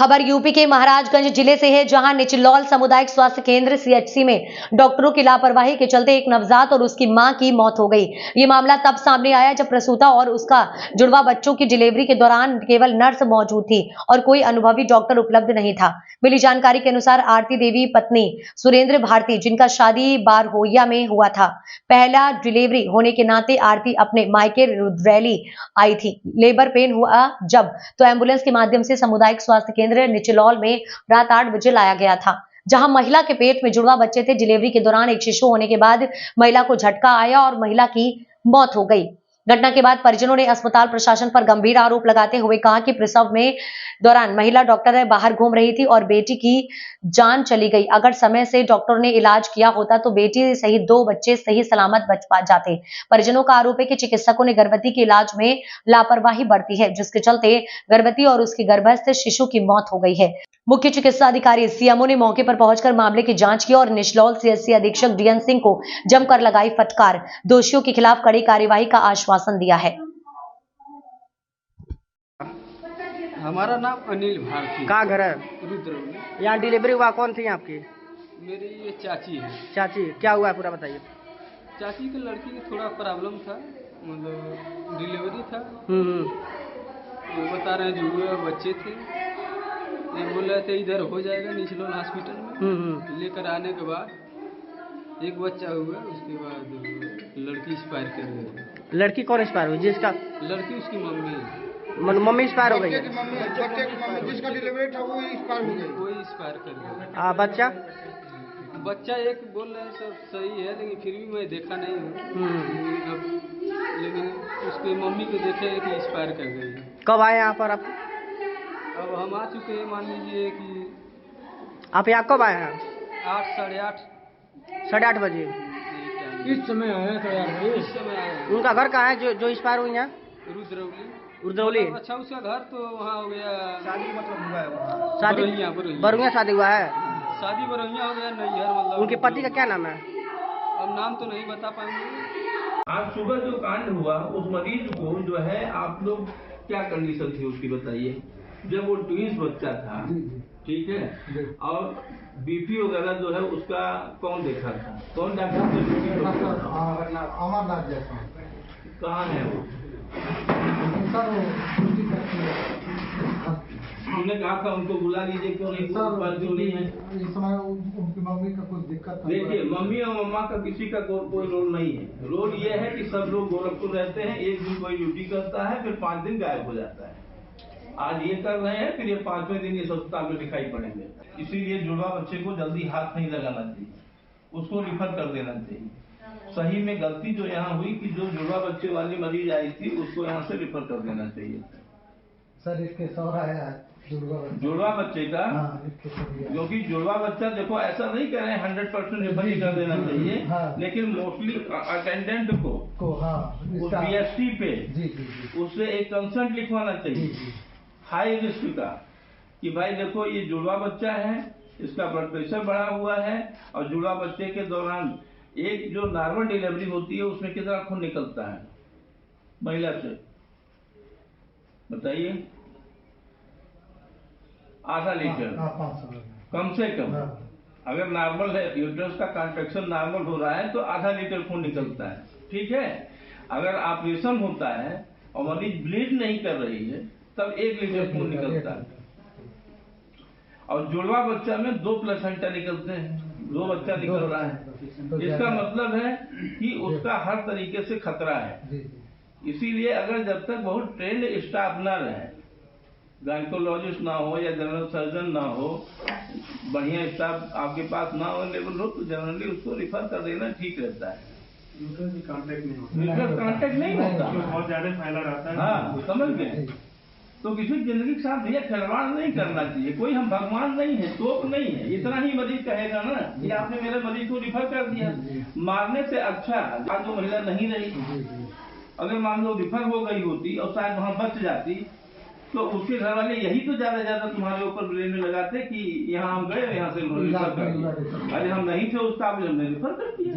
खबर यूपी के महाराजगंज जिले से है, जहां निचलौल सामुदायिक स्वास्थ्य केंद्र सीएचसी में डॉक्टरों की लापरवाही के चलते एक नवजात और उसकी मां की मौत हो गई। ये मामला तब सामने आया जब प्रसूता और उसका जुड़वा बच्चों की डिलीवरी के दौरान केवल नर्स मौजूद थी और कोई अनुभवी डॉक्टर उपलब्ध नहीं था। मिली जानकारी के अनुसार आरती देवी पत्नी सुरेंद्र भारती, जिनका शादी बारहोइया में हुआ था, पहला डिलीवरी होने के नाते आरती अपने मायके रुद्रैली आई थी। लेबर पेन हुआ जब तो एम्बुलेंस के माध्यम से सामुदायिक स्वास्थ्य केंद्र निचलौल में रात 8 बजे लाया गया था, जहां महिला के पेट में जुड़वा बच्चे थे। डिलीवरी के दौरान एक शिशु होने के बाद महिला को झटका आया और महिला की मौत हो गई। घटना के बाद परिजनों ने अस्पताल प्रशासन पर गंभीर आरोप लगाते हुए कहा कि प्रसव में दौरान महिला डॉक्टर बाहर घूम रही थी और बेटी की जान चली गई। अगर समय से डॉक्टर ने इलाज किया होता तो बेटी सहित 2 बच्चे सही सलामत बच पा जाते। परिजनों का आरोप है कि चिकित्सकों ने गर्भवती के इलाज में लापरवाही बरती है, जिसके चलते गर्भवती और उसकी गर्भस्थ शिशु की मौत हो गई है। मुख्य चिकित्सा अधिकारी सीएमओ ने मौके पर पहुंचकर मामले की जांच की और निचलौल सीएचसी अधीक्षक डीएन सिंह को जमकर लगाई फटकार। दोषियों के खिलाफ कड़ी कार्यवाही का आश्वासन दिया है। हमारा नाम अनिल भारती। कहाँ घर है? रुद्रौली। यहाँ डिलीवरी हुआ, कौन थी आपकी? मेरी ये चाची है। चाची, क्या हुआ है पूरा बताइए। चाची की लड़की की थोड़ा प्रॉब्लम था, मतलब डिलीवरी था। वो बता रहे हैं जुड़वे बच्चे थे। ये बोल रहे थे इधर हो जाएगा निचलौल हॉस्पिटल में। लेकर आने के बाद एक बच्चा हुआ, उसके बाद लड़की एक्सपायर कर गई। लड़की कौन एक्सपायर हुई? जिसका लड़की उसकी मम्मी मम्मी एक्सपायर हो गई है। जिसका डिलीवरी था वो एक्सपायर हो गई। कोई एक्सपायर कर गया। बच्चा बच्चा एक बोल रहे हैं सब सही है, लेकिन फिर भी मैं देखा नहीं हूँ। लेकिन उसके मम्मी को देखे कि एक्सपायर कर गई है। कब आए यहाँ पर आप? अब हम आ चुके हैं, मान लीजिए कि आप यहाँ कब आए हैं? 8 साढ़े 8 बजे। इस समय आया था यार। इस समय आए हैं। उनका घर कहाँ है जो एक्सपायर हुई है? रुद्रौली। अच्छा, उसका घर तो वहाँ हो गया, शादी मतलब हुआ है वहाँ। शादी बरुइया शादी हुआ है। शादी बरुइया हो गया, नैहर मतलब। उनके पति का क्या नाम है? अब नाम तो नहीं बता पाएंगे। आज सुबह जो कांड हुआ, उस मरीज को जो है आप लोग क्या कंडीशन थी उसकी बताइए? जब वो ट्विंस बच्चा था, ठीक है, और बीपी वगैरह जो है उसका कौन देखा था? कौन डॉक्टर ने? अमरनाथ जैसा। कहाँ है वो? उन्होंने कहा था उनको बुला लीजिए, क्यों नहीं? क्यों नहीं है? इस समय उनकी मम्मी का कुछ दिक्कत था। देखिए, मम्मी और मम्मा का किसी का कोई रोल नहीं है। रोल ये है कि सब लोग गोरखपुर रहते हैं, एक दिन कोई ड्यूटी करता है, फिर 5 दिन गायब हो जाता है। आज ये कर रहे हैं, फिर ये 5वें दिन इस अस्पताल में दिखाई पड़ेंगे। इसीलिए जुड़वा बच्चे को जल्दी हाथ नहीं लगाना चाहिए, उसको रिफर कर देना चाहिए। सही में गलती जो यहाँ हुई कि जो जुड़वा बच्चे वाली मरीज आई थी उसको यहाँ से रिफर कर देना चाहिए। सर इसके सौरा है जुड़वा बच्चे का, क्योंकि जुड़वा बच्चा देखो ऐसा नहीं कह रहे हैं 100% रिफर ही कर देना चाहिए, लेकिन मोस्टली अटेंडेंट को उस BST पे उससे एक कंसर्ट लिखवाना चाहिए हाई रिस्क का, कि भाई देखो ये जुड़वा बच्चा है, इसका ब्लड प्रेशर बढ़ा हुआ है, और जुड़वा बच्चे के दौरान एक जो नॉर्मल डिलीवरी होती है उसमें कितना खून निकलता है महिला से, बताइए? आधा लीटर कम से कम। अगर नॉर्मल है, यूट्रस का कॉन्ट्रैक्शन नॉर्मल हो रहा है तो आधा लीटर खून निकलता है, ठीक है। अगर ऑपरेशन होता है और मरीज ब्लीड नहीं कर रही है तब 1 लीटर खून निकलता है। और जुड़वा बच्चा में 2 प्लेसेंटा निकलते हैं, 2 बच्चा निकल रहा है। इसका मतलब है कि उसका हर तरीके से खतरा है। इसीलिए अगर जब तक बहुत ट्रेंड स्टाफ न रहे, गायकोलॉजिस्ट ना हो या जनरल सर्जन ना हो, बढ़िया स्टाफ आपके पास ना अवेलेबल हो, तो जनरली उसको रिफर कर देना ठीक रहता है। कांटेक्ट नहीं होता, बहुत ज्यादा फैला रहता है। हाँ, समझ गए? तो किसी जिंदगी के साथ भैया खिलवाड़ नहीं करना चाहिए। कोई हम भगवान नहीं है, तोप नहीं है। इतना ही मरीज कहेगा ना कि आपने मेरे मरीज को रिफर कर दिया, मारने से अच्छा आज वो महिला नहीं रही। अगर मान लो रिफर हो गई होती और शायद वहाँ बच जाती, तो उसके घर वाले यही तो ज्यादा तुम्हारे ऊपर ब्लेम लगाते कि यहाँ हम गए, यहाँ से रिफर कर दिया। अरे हम नहीं थे उस काबिल, हमने रिफर कर दिया।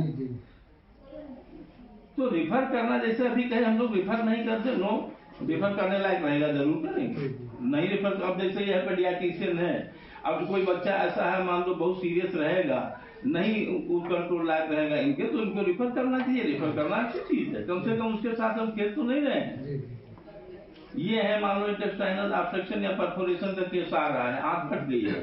तो रिफर करना, जैसे अभी कहे हम लोग रिफर नहीं करते, नो, रिफर करने लायक रहेगा जरूर करेंगे। नहीं रेफर। अब जैसे यह पेडियाट्रिशियन है, अब कोई बच्चा ऐसा है मान लो बहुत सीरियस रहेगा, नहीं कंट्रोल लायक रहेगा इनके, तो इनको रेफर करना चाहिए। रेफर करना अच्छी चीज है, कम से कम उसके साथ हम खेल तो नहीं रहे हैं। ये है मान लो इंटेस्टाइनल ऑब्स्ट्रक्शन या परफोरेशन का केस आ रहा है, आंख फट गई है,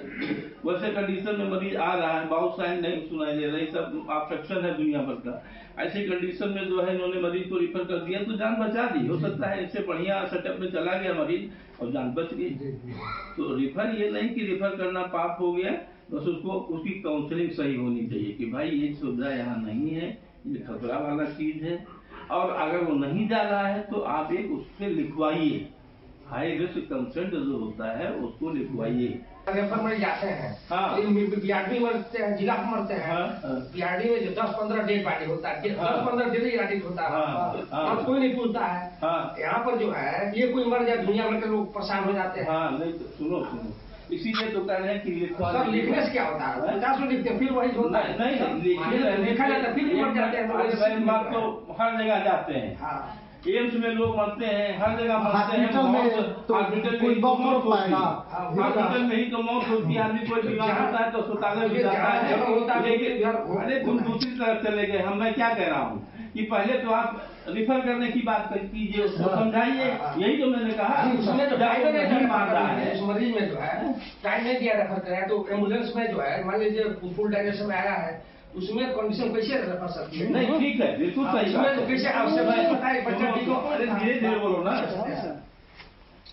वैसे कंडीशन में मरीज आ रहा है, बाउल साइन नहीं सुनाई दे रही, सब ऑब्स्ट्रक्शन है दुनिया भर का। ऐसी कंडीशन में जो है इन्होंने मरीज को रिफर कर दिया तो जान बचा दी। हो सकता है इससे बढ़िया सेटअप में चला गया मरीज और जान बच गई। तो रिफर ये नहीं कि रिफर करना पाप हो गया, बस उसको उसकी काउंसलिंग सही होनी चाहिए कि भाई ये सुविधा यहाँ नहीं है, ये खतरा वाला चीज है। और अगर वो नहीं जा रहा है तो आप एक उस पर लिखवाइए, हाई रिस्क कंसेंट जो होता है उसको लिखवाइए। रेफर में जाते हैं, हाँ। बीआरडी मरते हैं, जिला में मरते हैं, बीआरडी में जो 10-15 डेड बॉडी होता है, 10-15 डेली एडिट होता है, अब कोई नहीं पूछता है। यहाँ पर जो है ये कोई मर जाए दुनिया भर के लोग परेशान हो जाते हैं। हाँ, नहीं तो सुनो इसीलिए तो कह रहे हैं कि सर लिखने से क्या होता है, 50 लिखते हैं फिर वही होता है। नहीं लिखा जाता है फिर मर जाते हैं। बात तो हर जगह जाते हैं, एम्स में लोग मरते हैं, हर जगह मरते हैं, हॉस्पिटल में ही तो मौत होती है। आदमी कोई बीमार होता है तो अस्पताल में भी जाता है। अरे तुम दूसरी तरफ चले गए। हम मैं क्या कह रहा हूँ कि पहले तो आप रिफर करने की बात कीजिए, उसको समझाइए। यही तो मैंने कहा, उसमें तो टाइम नहीं मान रहा है, उस मरीज में जो है टाइम नहीं दिया रेफर कराया, तो एम्बुलेंस में जो है मान लीजिए फुल डायरेक्शन में आया है, उसमें कंडीशन कैसे रेफर सकती है? नहीं ठीक है, बिल्कुल सही बात है। कैसे आवश्यक पता है बच्चा ठीक हो? धीरे धीरे बोलो ना।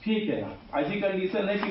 ठीक है, ऐसी कंडीशन है कि